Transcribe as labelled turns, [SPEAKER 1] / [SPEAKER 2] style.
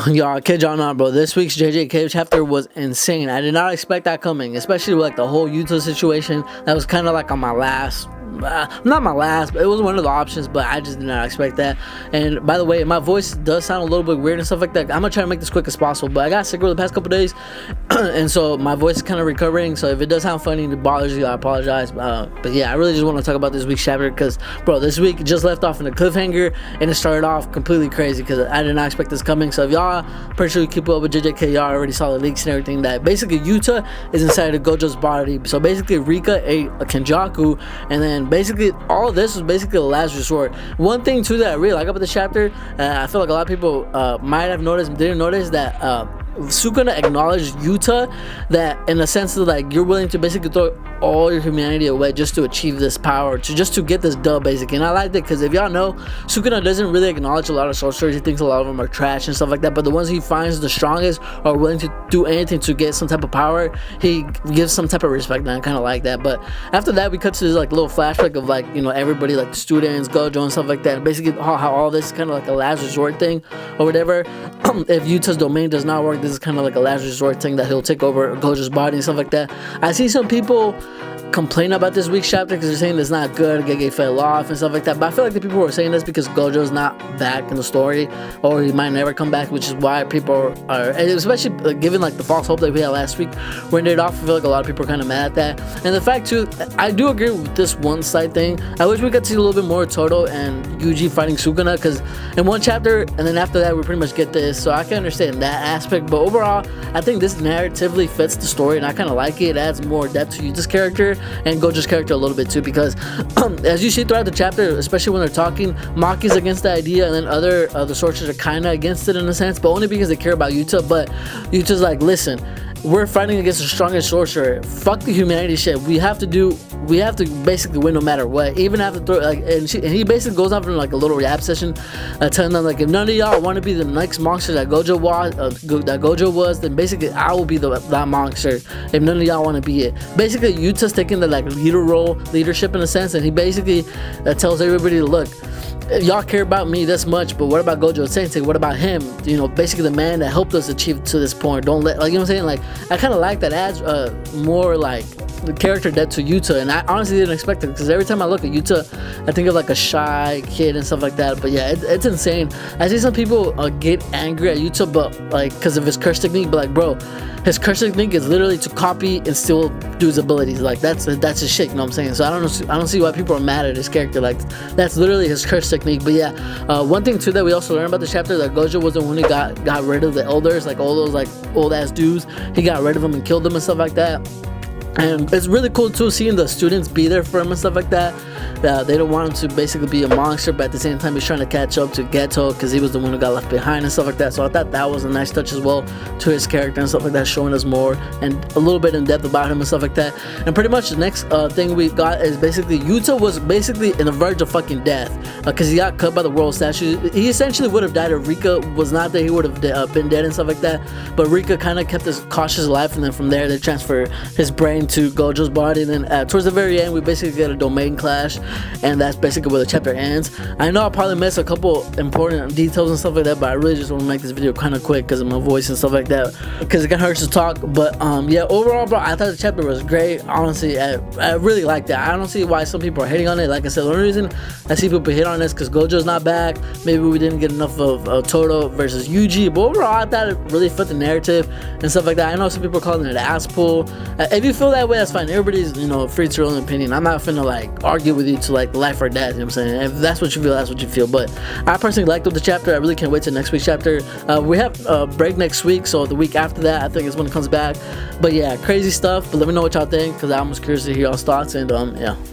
[SPEAKER 1] Y'all, kid y'all not, bro. This week's JJK chapter was insane. I did not expect that coming, especially with like the whole Yuta situation. That was kind of like on my last, not my last, but it was one of the options, but I just did not expect that. And by the way, my voice does sound a little bit weird and stuff like that. I'm gonna try to make this quick as possible, but I got sick over the past couple days, and so my voice is kind of recovering. So if it does sound funny and it bothers you, I apologize. But yeah, I really just want to talk about this week's chapter because, bro, this week just left off in a cliffhanger, and it started off completely crazy because I did not expect this coming. So if y'all pretty sure you keep up with JJK, y'all already saw the leaks and everything that basically Yuta is inside of Gojo's body. So basically Rika ate a Kenjaku, and then basically all of this was basically the last resort. One thing too that I really like about the chapter, I feel like a lot of people might have noticed, didn't notice that Sukuna acknowledged Yuta, that in a sense of like you're willing to basically throw all your humanity away just to achieve this power, to get this dub basically. And I like that because if y'all know, Sukuna doesn't really acknowledge a lot of sorcerers. He thinks a lot of them are trash and stuff like that, but the ones he finds the strongest are willing to do anything to get some type of power. He gives some type of respect, and I kind of like that. But after that, we cut to this like little flashback of like, you know, everybody, like the students, Gojo and stuff like that, and basically how all this is kind of like a last resort thing or whatever. If Yuta's domain does not work, this is kind of like a last resort thing that he'll take over Gojo's body and stuff like that. I see some people complain about this week's chapter because they're saying it's not good, Gege fell off and stuff like that, but I feel like the people who are saying this because Gojo's not back in the story, or he might never come back, which is why people are, and especially given like the false hope that we had last week when it off. I feel like a lot of people are kind of mad at that. And the fact too, I do agree with this one side thing. I wish we could see a little bit more Todo and Yuji fighting Sukuna, because in one chapter and then after that we pretty much get this, so I can understand that aspect. But overall, I think this narratively fits the story, and I kind of like it. It adds more depth to Yuta's character and Gojo's character a little bit too, because as you see throughout the chapter, especially when they're talking, Maki's against the idea, and then other the sorcerers are kind of against it in a sense, but only because they care about Yuta. But Yuta's like, listen, we're fighting against the strongest sorcerer. Fuck the humanity shit. We have to basically win no matter what. Even after throw like, and he basically goes off in like a little rap session, telling them like, if none of y'all want to be the next monster that Gojo was, then basically I will be that monster. If none of y'all want to be it, basically Yuta's taking the like leadership in a sense, and he basically tells everybody to look. Y'all care about me this much, but what about Gojo Sensei? What about him? You know, basically the man that helped us achieve to this point. Don't let, like, you know what I'm saying? Like, I kind of like that. Adds more like the character depth to Yuta, and I honestly didn't expect it, because every time I look at Yuta, I think of like a shy kid and stuff like that. But yeah, it's insane. I see some people get angry at Yuta, but like because of his curse technique. But like, bro, his curse technique is literally to copy and still do his abilities. Like that's his shit. You know what I'm saying? So I don't see why people are mad at his character. Like that's literally his curse technique. But yeah, one thing too that we also learned about the chapter, that Gojo was the one who got rid of the elders, like all those like old ass dudes. He got rid of them and killed them and stuff like that. And it's really cool too seeing the students be there for him and stuff like that. They don't want him to basically be a monster, but at the same time he's trying to catch up to Geto because he was the one who got left behind and stuff like that. So I thought that was a nice touch as well to his character and stuff like that, showing us more and a little bit in depth about him and stuff like that. And pretty much the next thing we got is basically Yuta was basically in the verge of fucking death because he got cut by the world statue. He essentially would have died if Rika was not there. He would have been dead and stuff like that, but Rika kind of kept his cautious life, and then from there they transfer his brain to Gojo's body. And then towards the very end we basically get a domain clash, and that's basically where the chapter ends. I know I'll probably miss a couple important details and stuff like that, but I really just want to make this video kind of quick because of my voice and stuff like that, because it kind of hurts to talk. But yeah, overall, bro, I thought the chapter was great. Honestly, I really liked that. I don't see why some people are hating on it. Like I said, the only reason I see people hit on this because Gojo's not back. Maybe we didn't get enough of Todo versus Yuji, but overall I thought it really fit the narrative and stuff like that. I know some people are calling it an ass pull. If you feel that way, that's fine. Everybody's, you know, free to their own opinion. I'm not finna like argue with you to like life or death, you know what I'm saying? If that's what you feel, that's what you feel. But I personally liked the chapter. I really can't wait till next week's chapter. We have a break next week, so the week after that I think is when it comes back. But yeah, crazy stuff. But let me know what y'all think, because I'm just curious to hear y'all's thoughts. And yeah.